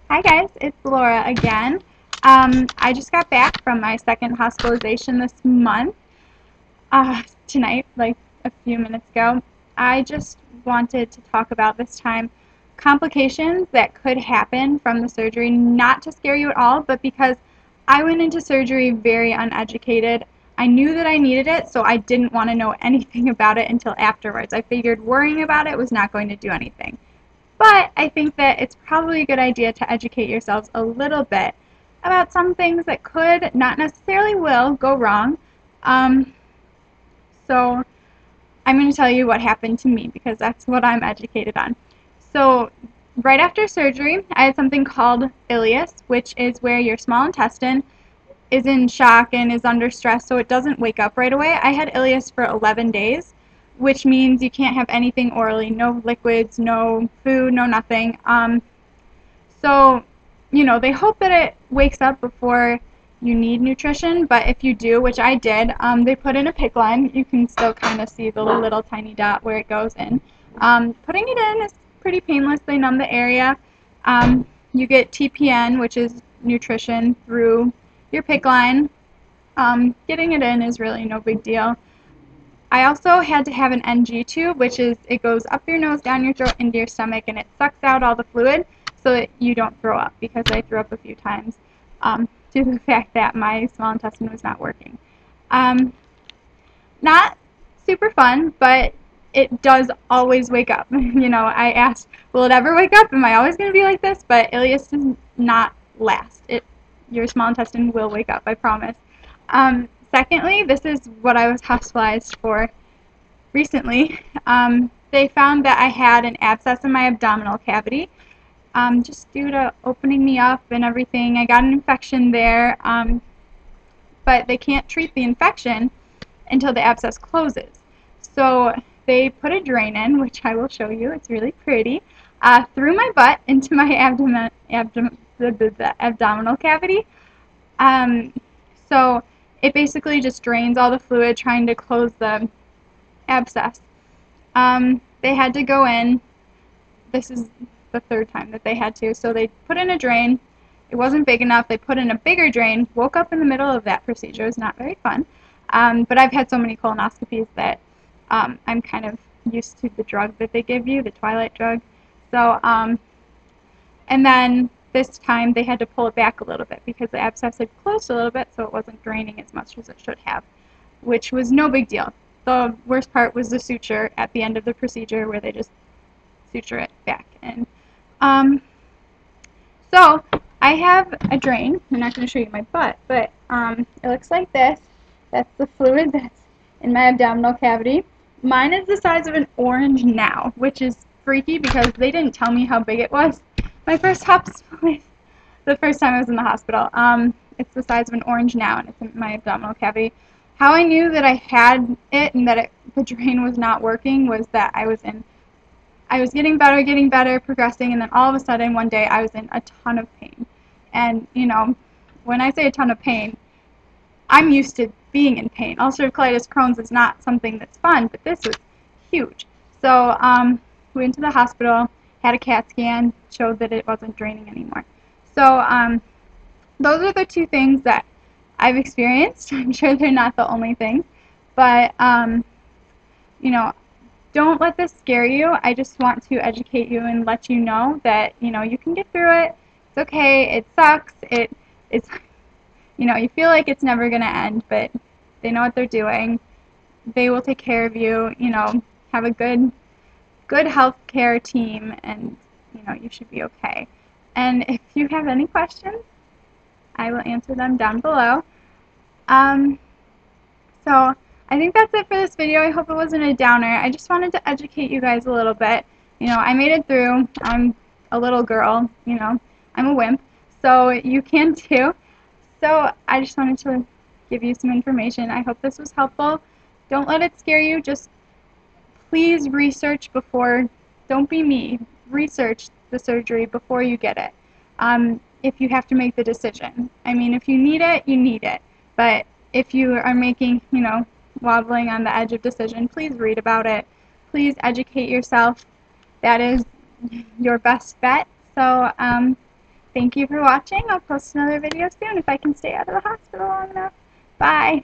Hi guys, it's Laura again. I just got back from my second hospitalization this month, tonight, like a few minutes ago. I just wanted to talk about this time complications that could happen from the surgery, not to scare you at all, but because I went into surgery very uneducated. I knew that I needed it, so I didn't want to know anything about it until afterwards. I figured worrying about it was not going to do anything. But I think that it's probably a good idea to educate yourselves a little bit about some things that could, not necessarily will, go wrong. Um, so I'm going to tell you what happened to me because that's what I'm educated on. So right after surgery, I had something called ileus, which is where your small intestine is in shock and is under stress, so it doesn't wake up right away. I had ileus for 11 days, which means you can't have anything orally, no liquids, no food, no nothing. So, they hope that it wakes up before you need nutrition, but if you do, which I did, they put in a PICC line. You can still kind of see the little tiny dot where it goes in. Putting it in is pretty painless. They numb the area. You get TPN, which is nutrition, through your PICC line. Getting it in is really no big deal. I also had to have an NG tube, which is it goes up your nose, down your throat, into your stomach, and it sucks out all the fluid so that you don't throw up, because I threw up a few times due to the fact that my small intestine was not working. Not super fun, but it does always wake up. I asked, will it ever wake up? Am I always going to be like this? But ileus does not last. Your small intestine will wake up, I promise. Secondly, this is what I was hospitalized for recently. They found that I had an abscess in my abdominal cavity, just due to opening me up and everything. I got an infection there, but they can't treat the infection until the abscess closes. So they put a drain in, which I will show you. It's really pretty, through my butt into my abdominal cavity. So it basically just drains all the fluid trying to close the abscess. They had to go in. This is the third time that they had to. So they put in a drain. It wasn't big enough. They put in a bigger drain. Woke up in the middle of that procedure. It was not very fun. But I've had so many colonoscopies that I'm kind of used to the drug that they give you, the twilight drug. So, and then this time they had to pull it back a little bit because the abscess had closed a little bit, so it wasn't draining as much as it should have, which was no big deal. The worst part was the suture at the end of the procedure where they just suture it back in. So I have a drain. I'm not going to show you my butt, but it looks like this. That's the fluid that's in my abdominal cavity. Mine is the size of an orange now, which is freaky because they didn't tell me how big it was. My first hospital, the first time I was in the hospital, it's the size of an orange now, and it's in my abdominal cavity. How I knew that I had it and that the drain was not working was that I was getting better, progressing, and then all of a sudden one day I was in a ton of pain. And, when I say a ton of pain, I'm used to being in pain. Ulcerative colitis Crohn's is not something that's fun, but this was huge. So we went to the hospital, had a CAT scan, showed that it wasn't draining anymore. So those are the two things that I've experienced. I'm sure they're not the only things, but don't let this scare you. I just want to educate you and let you know that you can get through it. It's okay. It sucks. It's you feel like it's never going to end, but they know what they're doing. They will take care of you. Have a good healthcare team, and you should be okay. And if you have any questions, I will answer them down below. So I think that's it for this video. I hope it wasn't a downer. I just wanted to educate you guys a little bit. I made it through. I'm a little girl. I'm a wimp. So you can too. So I just wanted to give you some information. I hope this was helpful. Don't let it scare you. Just please research before. Don't be me. Research the surgery before you get it. If you have to make the decision. I mean, if you need it, you need it. But if you are making, wobbling on the edge of decision, please read about it. Please educate yourself. That is your best bet. So thank you for watching. I'll post another video soon if I can stay out of the hospital long enough. Bye.